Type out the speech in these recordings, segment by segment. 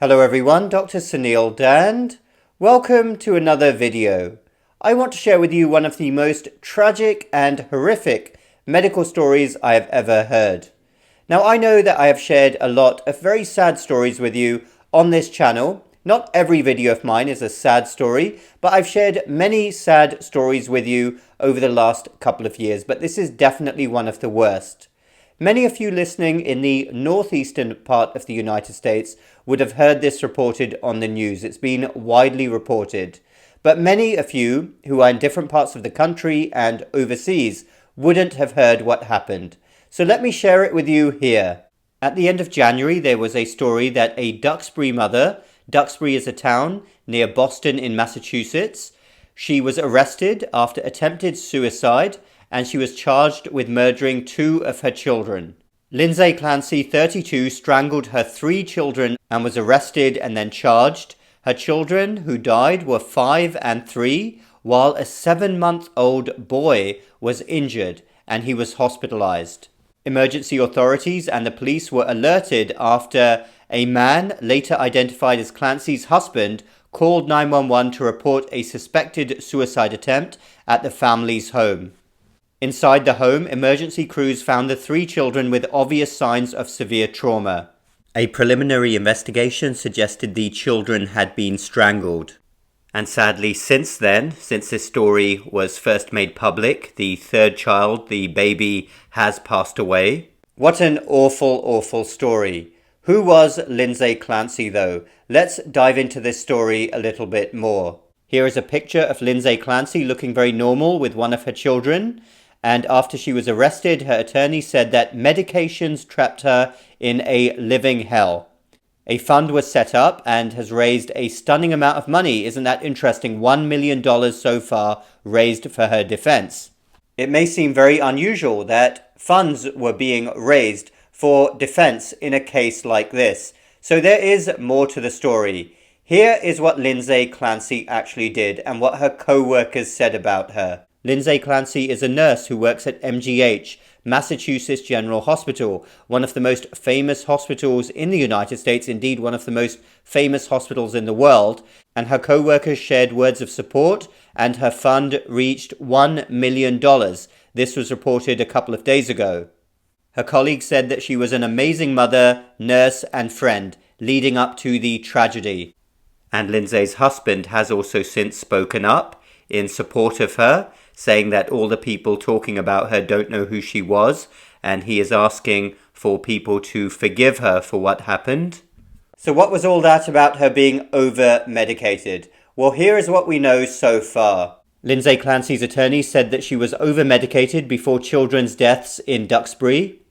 Hello everyone, Dr. Suneel Dhand. Welcome to another video. I want to share with you one of the most tragic and horrific medical stories I have ever heard. Now I know that I have shared a lot of very sad stories with you on this channel. Not every video of mine is a sad story, but I've shared many sad stories with you over the last couple of years, but this is definitely one of the worst. Many of you listening in the northeastern part of the United States would have heard this reported on the news. It's been widely reported. But many of you who are in different parts of the country and overseas wouldn't have heard what happened. So let me share it with you here. At the end of January, there was a story that a Duxbury mother, Duxbury is a town near Boston in Massachusetts, she was arrested after attempted suicide and she was charged with murdering 2 of her children. Lindsay Clancy, 32, strangled her 3 children and was arrested and then charged. Her children who died were 5 and 3, while a 7-month-old boy was injured and he was hospitalized. Emergency authorities and the police were alerted after a man, later identified as Clancy's husband, called 911 to report a suspected suicide attempt at the family's home. Inside the home, emergency crews found the 3 children with obvious signs of severe trauma. A preliminary investigation suggested the children had been strangled. And sadly, since this story was first made public, the 3rd child, the baby, has passed away. What an awful, awful story. Who was Lindsay Clancy, though? Let's dive into this story a little bit more. Here is a picture of Lindsay Clancy looking very normal with one of her children. And after she was arrested, her attorney said that medications trapped her in a living hell. A fund was set up and has raised a stunning amount of money. Isn't that interesting? $1 million so far raised for her defense. It may seem very unusual that funds were being raised for defense in a case like this. So there is more to the story. Here is what Lindsay Clancy actually did and what her co-workers said about her. Lindsay Clancy is a nurse who works at MGH, Massachusetts General Hospital, one of the most famous hospitals in the United States, indeed one of the most famous hospitals in the world, and her co-workers shared words of support, and her fund reached $1 million. This was reported a couple of days ago. Her colleagues said that she was an amazing mother, nurse, and friend, leading up to the tragedy. And Lindsay's husband has also since spoken up in support of her, saying that all the people talking about her don't know who she was, and he is asking for people to forgive her for what happened. So what was all that about her being over-medicated? Well, here is what we know so far. Lindsay Clancy's attorney said that she was over-medicated before children's deaths in Duxbury.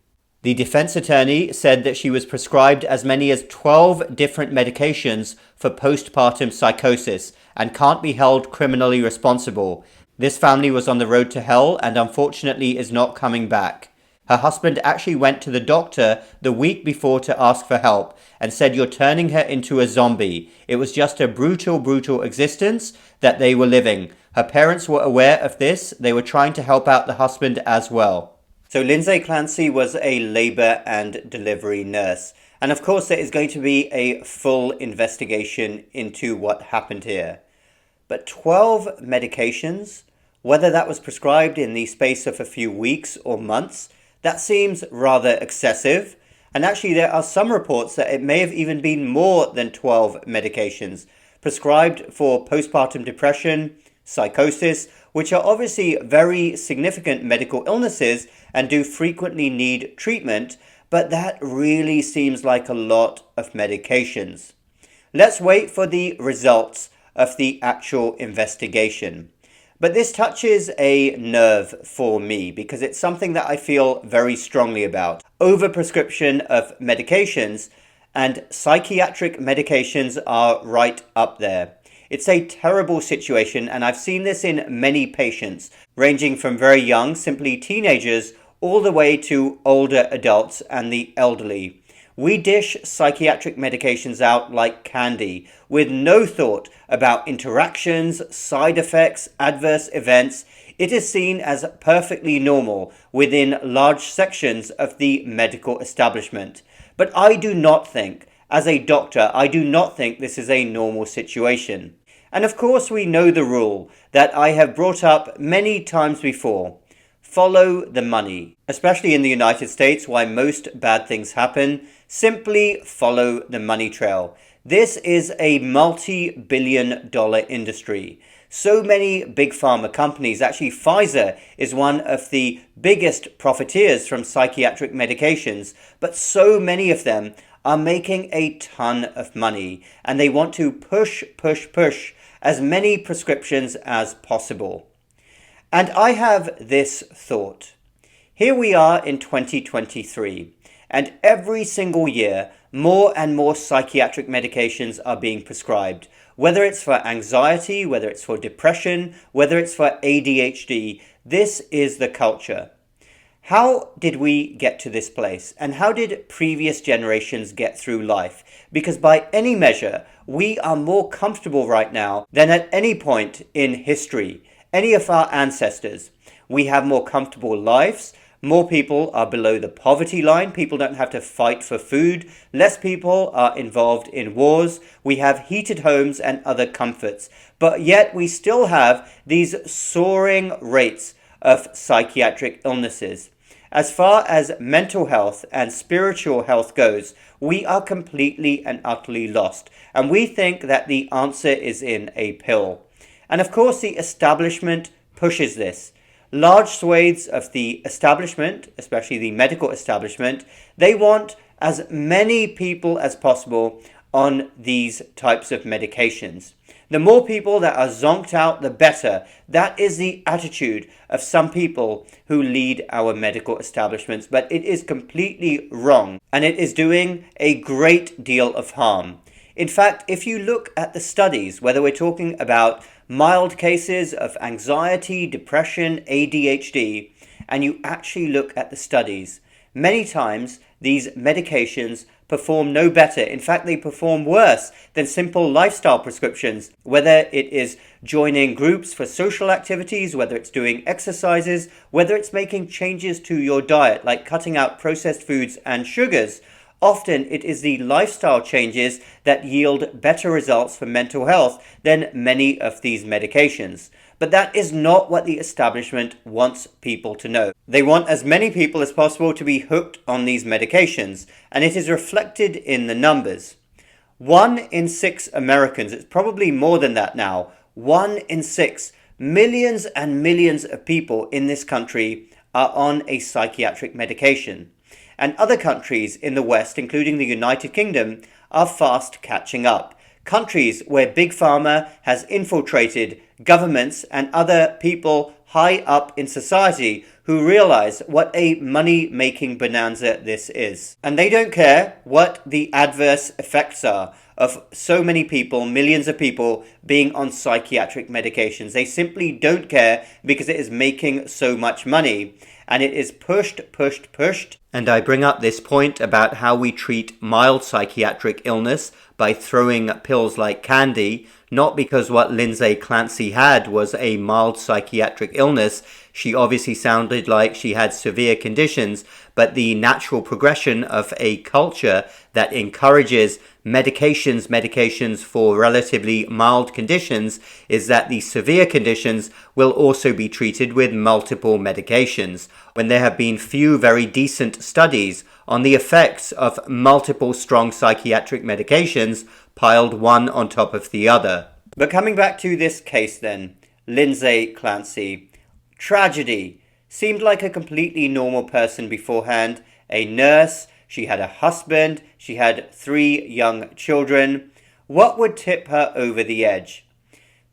The defense attorney said that she was prescribed as many as 12 different medications for postpartum psychosis and can't be held criminally responsible. This family was on the road to hell and unfortunately is not coming back. Her husband actually went to the doctor the week before to ask for help and said, "You're turning her into a zombie. It was just a brutal, brutal existence that they were living." Her parents were aware of this. They were trying to help out the husband as well. So Lindsay Clancy was a labor and delivery nurse. And of course there is going to be a full investigation into what happened here. But 12 medications, whether that was prescribed in the space of a few weeks or months, that seems rather excessive. And actually there are some reports that it may have even been more than 12 medications prescribed for postpartum depression, psychosis, which are obviously very significant medical illnesses and do frequently need treatment, but that really seems like a lot of medications. Let's wait for the results of the actual investigation. But this touches a nerve for me because it's something that I feel very strongly about. Overprescription of medications, and psychiatric medications are right up there. It's a terrible situation, and I've seen this in many patients, ranging from very young, simply teenagers, all the way to older adults and the elderly. We dish psychiatric medications out like candy, with no thought about interactions, side effects, adverse events. It is seen as perfectly normal within large sections of the medical establishment. But I do not think, As a doctor, I do not think this is a normal situation. And of course, we know the rule that I have brought up many times before. Follow the money. Especially in the United States, why most bad things happen, simply follow the money trail. This is a multi-billion-dollar industry. So many big pharma companies, actually Pfizer is one of the biggest profiteers from psychiatric medications, but so many of them are making a ton of money and they want to push as many prescriptions as possible. And I have this thought. Here we are in 2023, and every single year, more and more psychiatric medications are being prescribed. Whether it's for anxiety, whether it's for depression, whether it's for ADHD, this is the culture. How did we get to this place? And how did previous generations get through life? Because by any measure, we are more comfortable right now than at any point in history. Any of our ancestors. We have more comfortable lives. More people are below the poverty line. People don't have to fight for food. Less people are involved in wars. We have heated homes and other comforts. But yet we still have these soaring rates of psychiatric illnesses. As far as mental health and spiritual health goes, we are completely and utterly lost. And we think that the answer is in a pill. And of course, the establishment pushes this. Large swathes of the establishment, especially the medical establishment, they want as many people as possible on these types of medications. The more people that are zonked out, the better. That is the attitude of some people who lead our medical establishments, but it is completely wrong, and it is doing a great deal of harm. In fact, if you look at the studies, whether we're talking about mild cases of anxiety, depression, ADHD, and you actually look at the studies, many times these medications perform no better. In fact, they perform worse than simple lifestyle prescriptions, whether it is joining groups for social activities, whether it's doing exercises, whether it's making changes to your diet, like cutting out processed foods and sugars. Often it is the lifestyle changes that yield better results for mental health than many of these medications. But that is not what the establishment wants people to know. They want as many people as possible to be hooked on these medications, and it is reflected in the numbers. 1 in 6 Americans, it's probably more than that now, 1 in 6, millions and millions of people in this country are on a psychiatric medication. And other countries in the West, including the United Kingdom, are fast catching up. Countries where Big Pharma has infiltrated governments and other people high up in society who realize what a money-making bonanza this is. And they don't care what the adverse effects are of so many people, millions of people, being on psychiatric medications. They simply don't care because it is making so much money. And it is pushed. And I bring up this point about how we treat mild psychiatric illness by throwing pills like candy, not because what Lindsay Clancy had was a mild psychiatric illness. She obviously sounded like she had severe conditions, but the natural progression of a culture that encourages medications for relatively mild conditions is that the severe conditions will also be treated with multiple medications. When there have been few very decent studies on the effects of multiple strong psychiatric medications piled one on top of the other. But coming back to this case then, Lindsay Clancy. Tragedy. Seemed like a completely normal person beforehand. A nurse. She had a husband. She had 3 young children. What would tip her over the edge?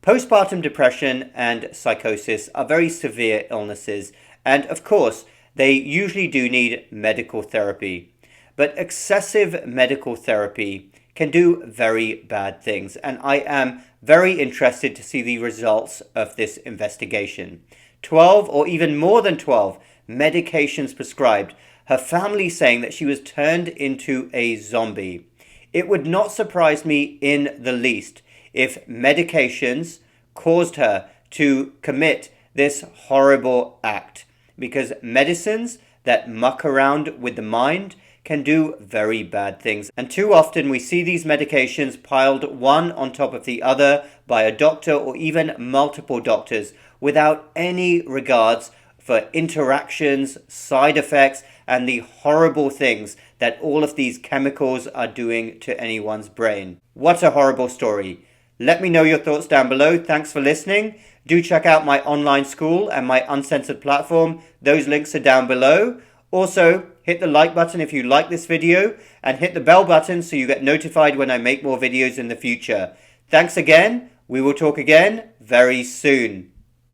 Postpartum depression and psychosis are very severe illnesses, and of course, they usually do need medical therapy. But excessive medical therapy can do very bad things, and I am very interested to see the results of this investigation. 12 or even more than 12 medications prescribed. Her family saying that she was turned into a zombie. It would not surprise me in the least if medications caused her to commit this horrible act, because medicines that muck around with the mind can do very bad things. And too often we see these medications piled one on top of the other by a doctor or even multiple doctors without any regards for interactions, side effects, and the horrible things that all of these chemicals are doing to anyone's brain. What a horrible story. Let me know your thoughts down below. Thanks for listening. Do check out my online school and my Uncensored platform. Those links are down below. Also, hit the like button if you like this video and hit the bell button so you get notified when I make more videos in the future. Thanks again. We will talk again very soon.